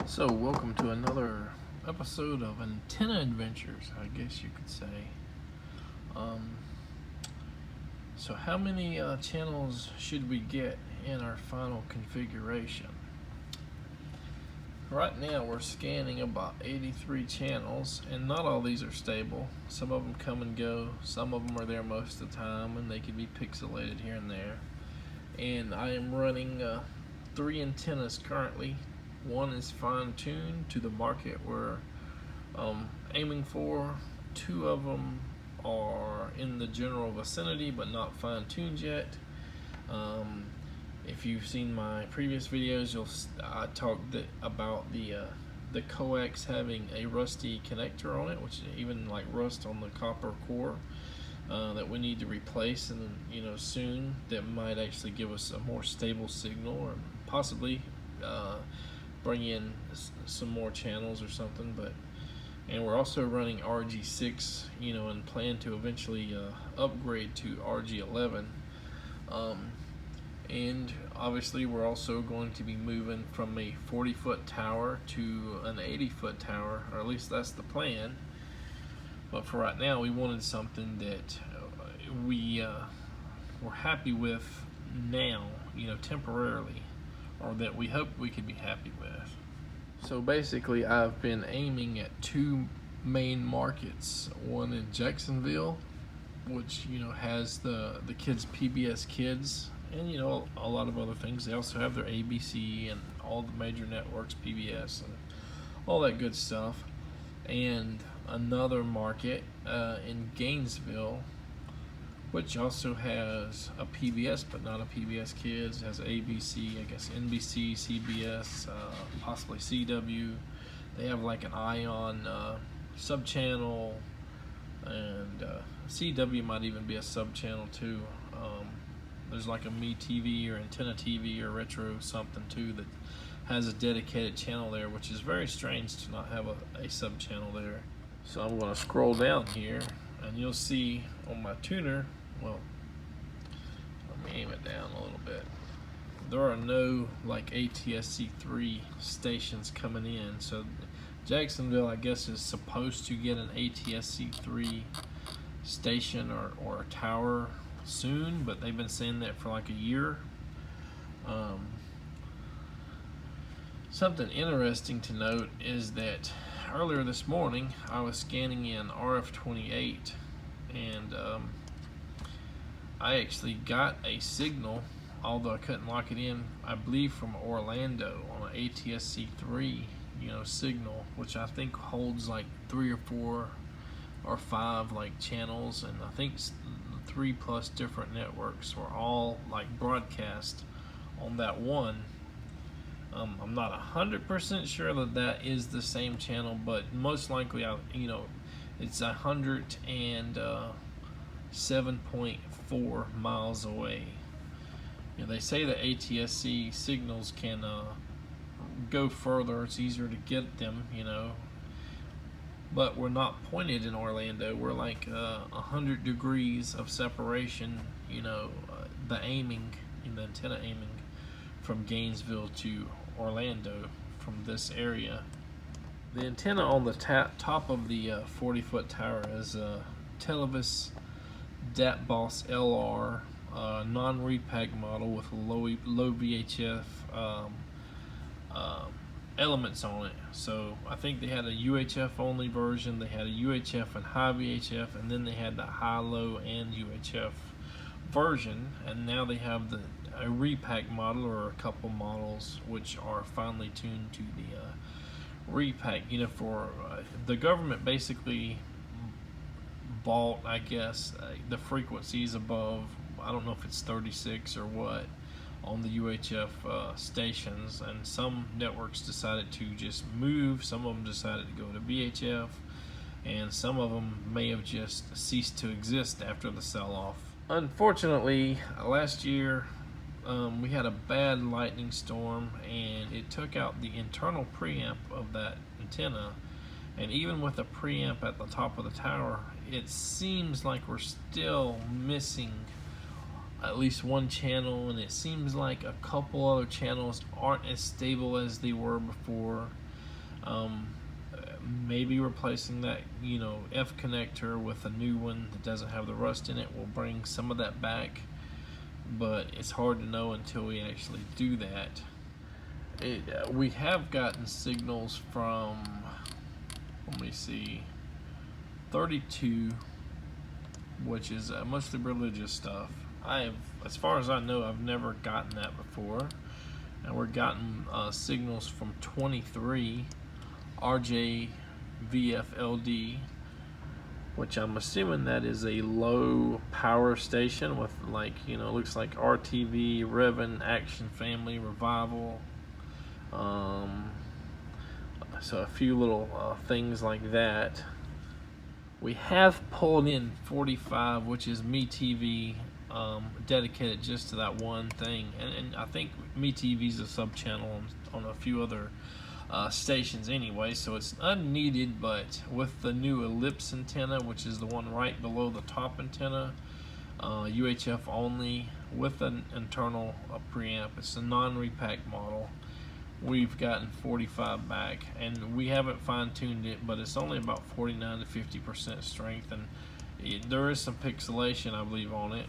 So, welcome to another episode of Antenna Adventures, I guess you could say. Um, so, how many channels should we get in our final configuration? Right now, we're scanning about 83 channels, and not all these are stable. Some of them come and go, some of them are there most of the time, and they can be pixelated here and there. And I am running 3 antennas currently. One is fine-tuned to the market we're aiming for. 2 of them are in the general vicinity but not fine-tuned yet. If you've seen my previous videos, I talked about the coax having a rusty connector on it, which is even like rust on the copper core that we need to replace, and soon that might actually give us a more stable signal, or possibly bring in some more channels or something. And we're also running RG6, and plan to eventually upgrade to RG11. And obviously we're also going to be moving from a 40-foot tower to an 80-foot tower, or at least that's the plan. But for right now, we wanted something that we're happy with now, temporarily, or that we hope we could be happy with. So basically, I've been aiming at 2 main markets. One in Jacksonville, which has the kids PBS Kids, and a lot of other things. They also have their ABC and all the major networks, PBS and all that good stuff. And another market in Gainesville, which also has a PBS but not a PBS Kids. It has ABC, I guess NBC, CBS, possibly CW. They have like an ION sub-channel, and CW might even be a sub-channel too. There's like a Me TV or Antenna TV or Retro something too that has a dedicated channel there, which is very strange to not have a sub-channel there. So I'm going to scroll down here, and you'll see on my tuner, well, let me aim it down a little bit. There are no like ATSC3 stations coming in. So Jacksonville, I guess, is supposed to get an ATSC3 station or a tower soon, but they've been saying that for like a year. Something interesting to note is that earlier this morning I was scanning in RF28, and I actually got a signal, although I couldn't lock it in, I believe from Orlando on an ATSC3 signal, which I think holds like 3 or 4 or 5 like channels, and I think 3+ different networks were all like broadcast on that one. I'm not 100% sure that is the same channel, but most likely it's 107.4 miles away. They say that ATSC signals can go further. It's easier to get them, but we're not pointed in Orlando. We're like 100 degrees of separation, the antenna aiming from Gainesville to Orlando from this area. The antenna on the top of the 40-foot tower is a Televis DatBoss LR non-repack model with low VHF elements on it. So I think they had a UHF only version, they had a UHF and high VHF, and then they had the high, low, and UHF version, and now they have a repack model, or a couple models, which are finely tuned to the repack. For the government basically bought, I guess, the frequencies above, I don't know if it's 36 or what, on the UHF stations, and some networks decided to just move, some of them decided to go to VHF, and some of them may have just ceased to exist after the sell-off. Unfortunately, last year we had a bad lightning storm, and it took out the internal preamp of that antenna, and even with a preamp at the top of the tower, it seems like we're still missing at least one channel, and it seems like a couple other channels aren't as stable as they were before. Maybe replacing that, F connector with a new one that doesn't have the rust in it will bring some of that back, but it's hard to know until we actually do that. We have gotten signals from, let me see, 32, which is mostly religious stuff. As far as I know, I've never gotten that before. And we're gotten signals from 23, RJVFLD, which I'm assuming that is a low power station with, like, looks like RTV, Revan, Action Family, Revival. So a few little things like that. We have pulled in 45, which is MeTV, dedicated just to that one thing, and I think MeTV is a sub channel on a few other stations anyway, so it's unneeded. But with the new ellipse antenna, which is the one right below the top antenna, UHF only with an internal preamp, it's a non-repack model. We've gotten 45 back, and we haven't fine-tuned it, but it's only about 49 to 50% strength, and there is some pixelation, I believe, on it.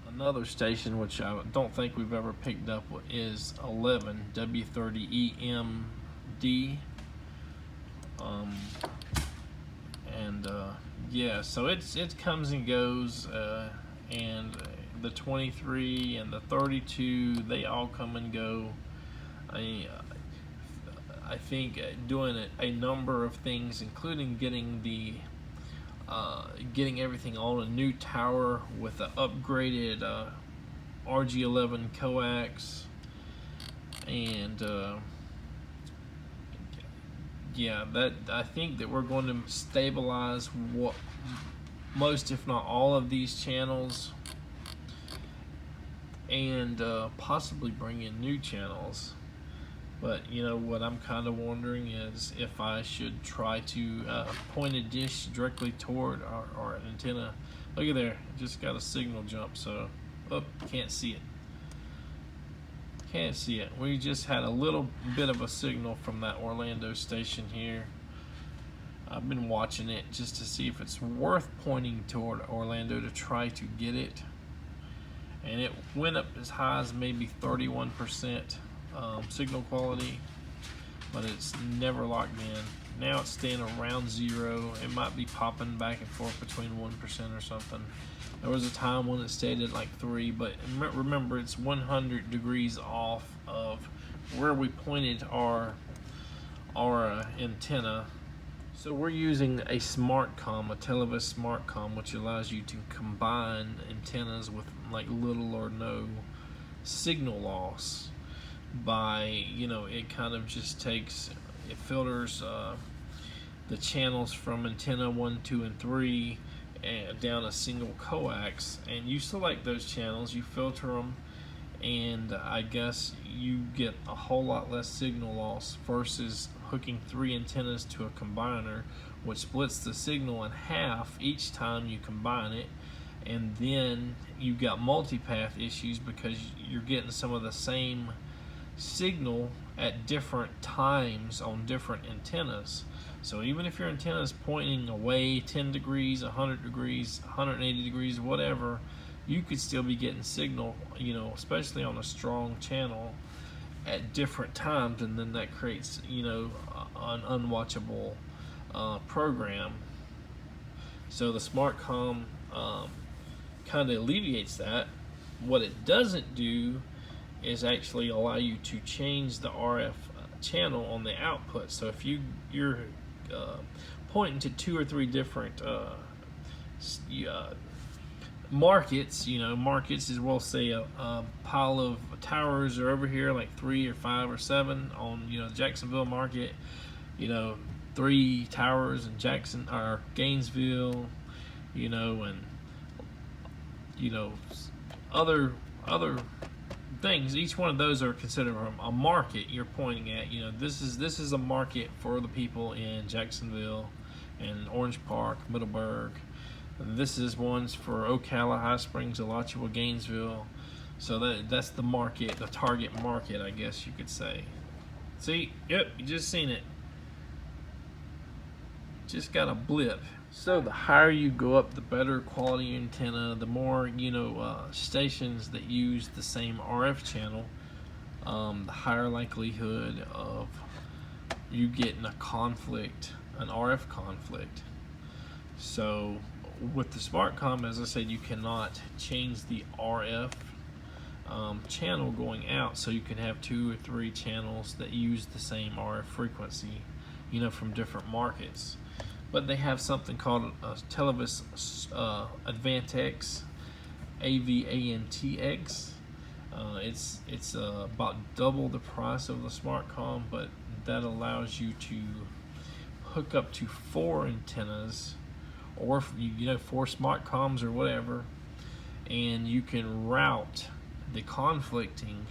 Another station which I don't think we've ever picked up is 11 W30EMD, yeah, so it comes and goes, and the 23 and the 32, they all come and go. I think doing a number of things, including getting everything on a new tower with an upgraded RG11 coax, and yeah, that I think that we're going to stabilize most, if not all, of these channels, and possibly bring in new channels. But what I'm kind of wondering is if I should try to point a dish directly toward our antenna. Look at there, it just got a signal jump, so can't see it. Can't see it. We just had a little bit of a signal from that Orlando station here. I've been watching it just to see if it's worth pointing toward Orlando to try to get it. And it went up as high as maybe 31% signal quality, but it's never locked in. Now it's staying around 0. It might be popping back and forth between 1% or something. There was a time when it stayed at like 3, but remember, it's 100 degrees off of where we pointed our antenna. So we're using a SmartCom, a Televis SmartCom, which allows you to combine antennas with like little or no signal loss. By it kind of just it filters the channels from antenna 1, 2, and 3 down a single coax, and you select those channels, you filter them, and I guess you get a whole lot less signal loss versus hooking 3 antennas to a combiner, which splits the signal in half each time you combine it. And then you got multipath issues because you're getting some of the same signal at different times on different antennas. So even if your antenna is pointing away 10 degrees, 100 degrees, 180 degrees, whatever, you could still be getting signal, especially on a strong channel at different times, and then that creates, an unwatchable program. So the SmartCom kind of alleviates that. What it doesn't do is actually allow you to change the RF channel on the output. So if you're pointing to 2 or 3 different markets, markets is, we'll say a pile of towers are over here, like 3 or 5 or 7 on the Jacksonville market, 3 towers in Jackson or Gainesville, and other things. Each one of those are considered a market you're pointing at. This is a market for the people in Jacksonville and Orange Park, Middleburg. This is ones for Ocala, High Springs, Alachua, Gainesville. So that's the market, the target market, I guess you could say. See, yep, you just seen it. Just got a blip. So the higher you go up, the better quality antenna, the more, stations that use the same RF channel, the higher likelihood of you getting a conflict, an RF conflict. So with the SmartCom, as I said, you cannot change the RF channel going out, so you can have 2 or 3 channels that use the same RF frequency, from different markets. But they have something called Televis Advantex, AVANTX. It's about double the price of the SmartCom, but that allows you to hook up to 4 antennas, or 4 SmartComs or whatever, and you can route the conflicting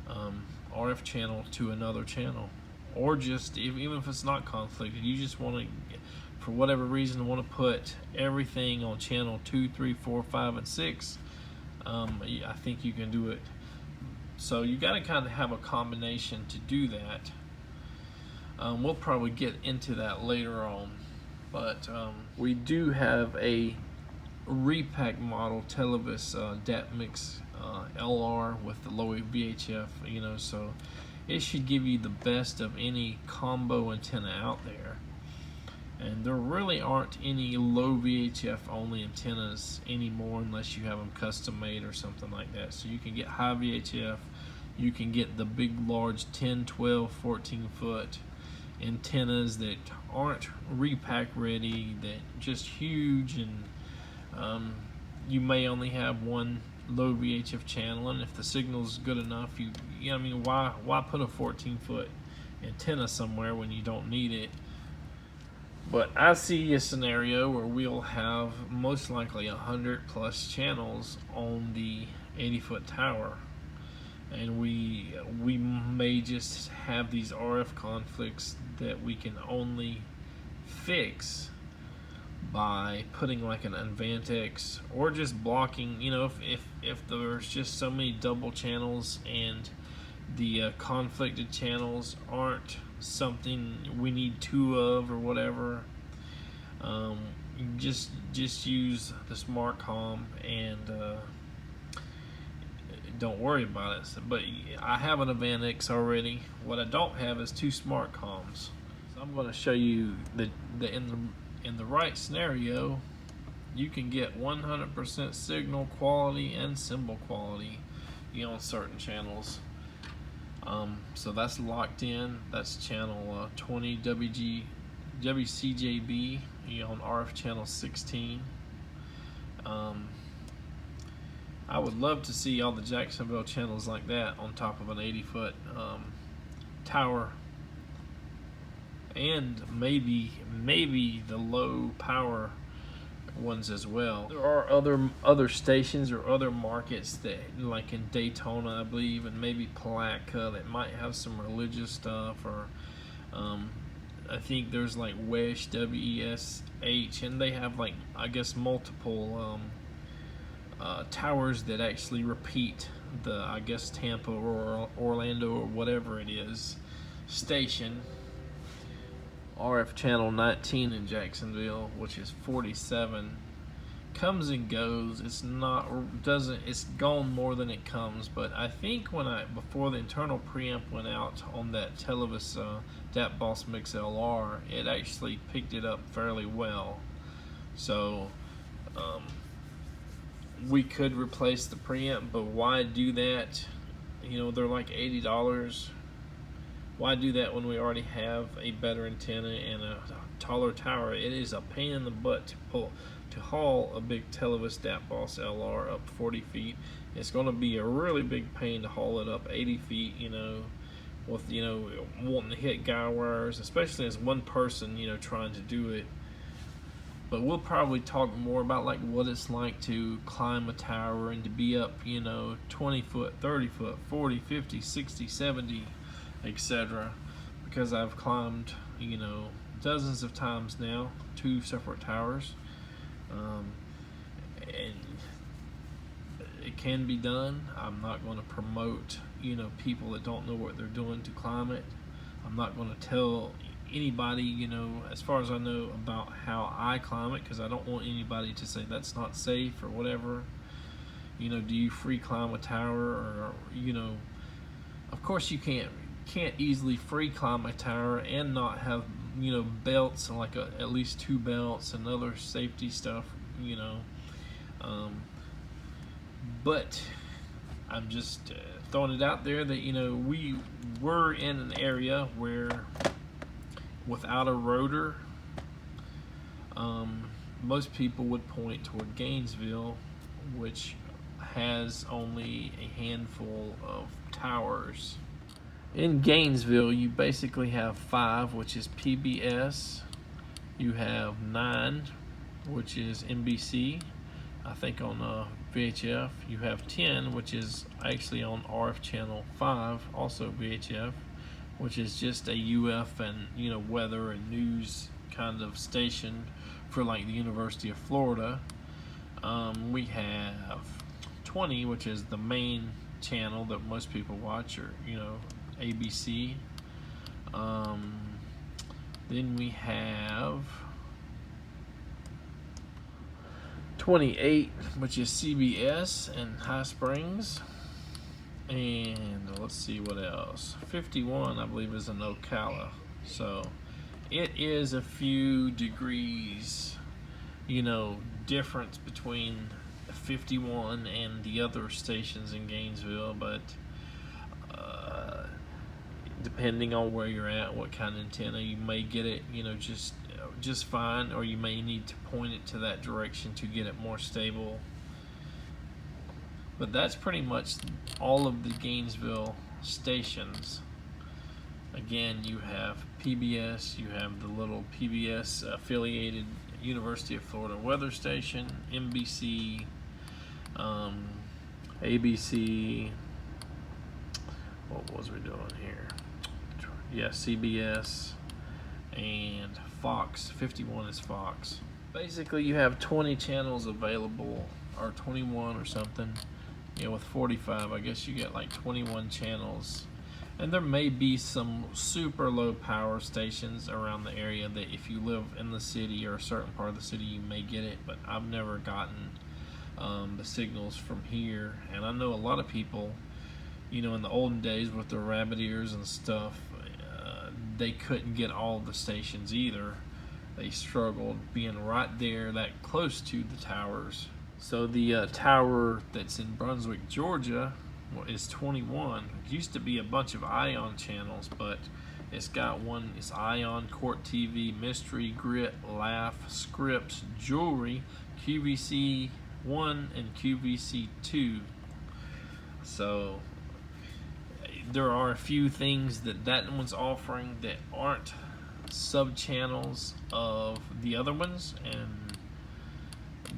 RF channel to another channel. Or just, even if it's not conflicted, you just want to, for whatever reason, want to put everything on channel 2, 3, 4, 5, and 6, I think you can do it. So you got to kind of have a combination to do that. We'll probably get into that later on, but we do have a repack model Televis DAPMix LR with the low VHF, so it should give you the best of any combo antenna out there. And there really aren't any low VHF only antennas anymore, unless you have them custom made or something like that. So you can get high VHF, you can get the big large 10, 12, 14 foot antennas that aren't repack ready, that just huge, and you may only have one low VHF channel, and if the signal's good enough, why put a 14-foot antenna somewhere when you don't need it? But I see a scenario where we'll have most likely 100+ channels on the 80-foot tower, and we may just have these RF conflicts that we can only fix by putting like an Advantex, or just blocking, if there's just so many double channels and the conflicted channels aren't something we need 2 of or whatever, just use the SmartCom and don't worry about it. But I have an Advantex already. What I don't have is 2 SmartComs. So I'm going to show you in the right scenario, you can get 100% signal quality and symbol quality, on certain channels. So that's locked in. That's channel 20 WCJB, on RF channel 16. I would love to see all the Jacksonville channels like that on top of an 80-foot tower, and maybe the low power ones as well. There are other stations or other markets that, like in Daytona, I believe, and maybe Palatka, that might have some religious stuff, or I think there's like WESH, WESH, and they have, like, I guess, multiple towers that actually repeat the, I guess, Tampa or Orlando or whatever it is station. RF channel 19 in Jacksonville, which is 47, comes and goes. It's gone more than it comes. But I think before the internal preamp went out on that Televis DAP Boss Mix LR, it actually picked it up fairly well. So we could replace the preamp, but why do that? They're like $80. Why do that when we already have a better antenna and a taller tower? It is a pain in the butt to haul a big Televis DAP Boss LR up 40 feet. It's going to be a really big pain to haul it up 80 feet, with, wanting to hit guy wires, especially as one person, trying to do it. But we'll probably talk more about like what it's like to climb a tower and to be up, 20 foot, 30 foot, 40, 50, 60, 70, etc. Because I've climbed, dozens of times now, 2 separate towers, and it can be done. I'm not going to promote, people that don't know what they're doing to climb it. I'm not going to tell anybody, as far as I know, about how I climb it, because I don't want anybody to say that's not safe or whatever. Do you free climb a tower, or of course you can't easily free climb a tower and not have belts, and like at least 2 belts and other safety stuff, but I'm just throwing it out there that we were in an area where without a rotor, most people would point toward Gainesville, which has only a handful of towers. In Gainesville, you basically have 5, which is PBS. You have 9, which is NBC, I think on VHF. You have 10, which is actually on RF channel 5, also VHF, which is just a UF and weather and news kind of station for like the University of Florida. We have 20, which is the main channel that most people watch, or ABC. Then we have 28, which is CBS and High Springs. And let's see what else. 51, I believe, is in Ocala. So it is a few degrees, difference between 51 and the other stations in Gainesville, but depending on where you're at, what kind of antenna, you may get it, just fine, or you may need to point it to that direction to get it more stable. But that's pretty much all of the Gainesville stations. Again, you have PBS, you have the little PBS affiliated University of Florida weather station, NBC, ABC, what was we doing here? Yeah, CBS, and Fox. 51 is Fox. Basically, you have 20 channels available, or 21 or something. With 45, I guess you get like 21 channels. And there may be some super low power stations around the area that if you live in the city or a certain part of the city, you may get it, but I've never gotten the signals from here. And I know a lot of people, in the olden days with their rabbit ears and stuff, they couldn't get all the stations either. They struggled being right there, that close to the towers. So the tower that's in Brunswick, Georgia, is 21. It used to be a bunch of Ion channels, but it's got one. It's Ion, Court TV, Mystery, Grit, Laugh, Scripps, Jewelry, QVC 1, and QVC 2. So there are a few things that one's offering that aren't sub channels of the other ones, and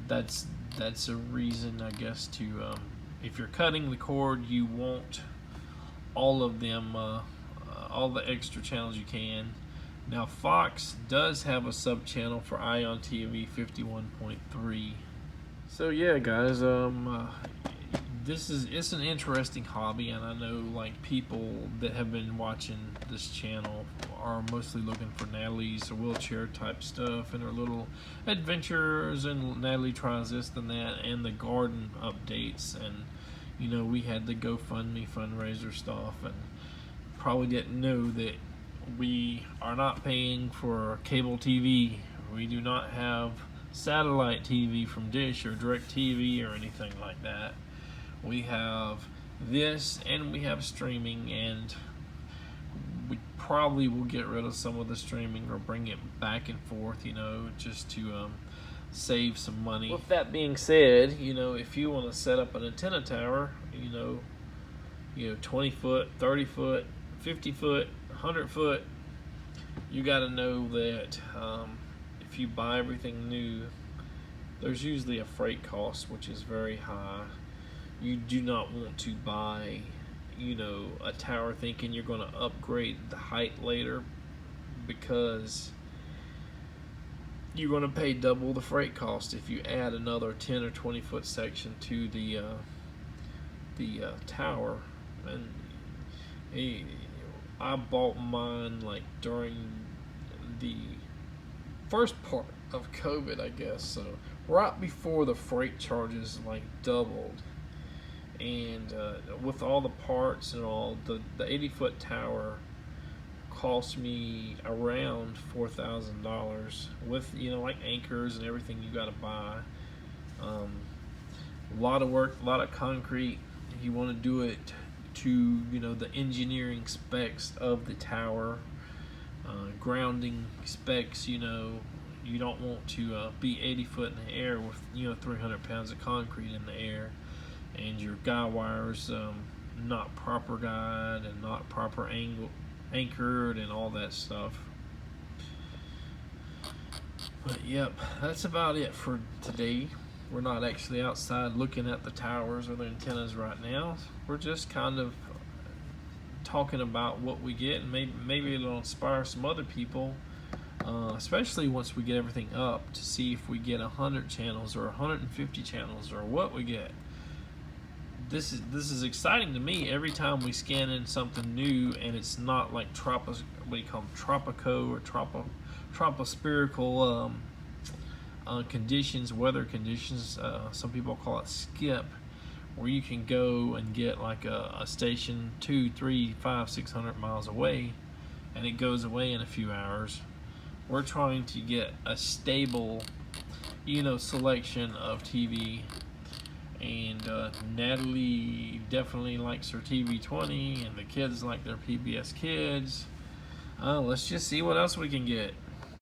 that's a reason, I guess, to if you're cutting the cord, you want all of them, all the extra channels you can. Now Fox does have a sub channel for Ion TV 51.3. So yeah, guys, it's an interesting hobby, and I know like people that have been watching this channel are mostly looking for Natalie's wheelchair type stuff and her little adventures, and Natalie tries this and that, and the garden updates, and we had the GoFundMe fundraiser stuff, and probably didn't know that we are not paying for cable TV. We do not have satellite TV from Dish or DirecTV or anything like that. We have this, and we have streaming, and we probably will get rid of some of the streaming or bring it back and forth, just to save some money. With that being said, if you want to set up an antenna tower, 20 foot, 30 foot, 50 foot, 100 foot, you got to know that if you buy everything new, there's usually a freight cost, which is very high. You do not want to buy, a tower thinking you're going to upgrade the height later, because you're going to pay double the freight cost if you add another 10 or 20 foot section to the tower. And Hey, I bought mine like during the first part of COVID, I guess. So right before the freight charges like doubled, and with all the parts and all, the 80-foot tower cost me around $4,000 with like anchors and everything you got to buy. Um, a lot of work, a lot of concrete. You want to do it to the engineering specs of the tower, grounding specs. You don't want to be 80 foot in the air with 300 pounds of concrete in the air, and your guy wires not proper guide and not proper anchored and all that stuff. But yep, that's about it for today. We're not actually outside looking at the towers or the antennas right now. We're just kind of talking about what we get, and maybe it'll inspire some other people, especially once we get everything up, to see if we get 100 channels or 150 channels or what we get. This is exciting to me every time we scan in something new, and it's not like what do you call them, tropico or tropospherical conditions, weather conditions. Some people call it skip, where you can go and get like a station 2, 3, 5, 600 miles away, and it goes away in a few hours. We're trying to get a stable, selection of TV, and Natalie definitely likes her TV20, and the kids like their PBS Kids. Let's just see what else we can get.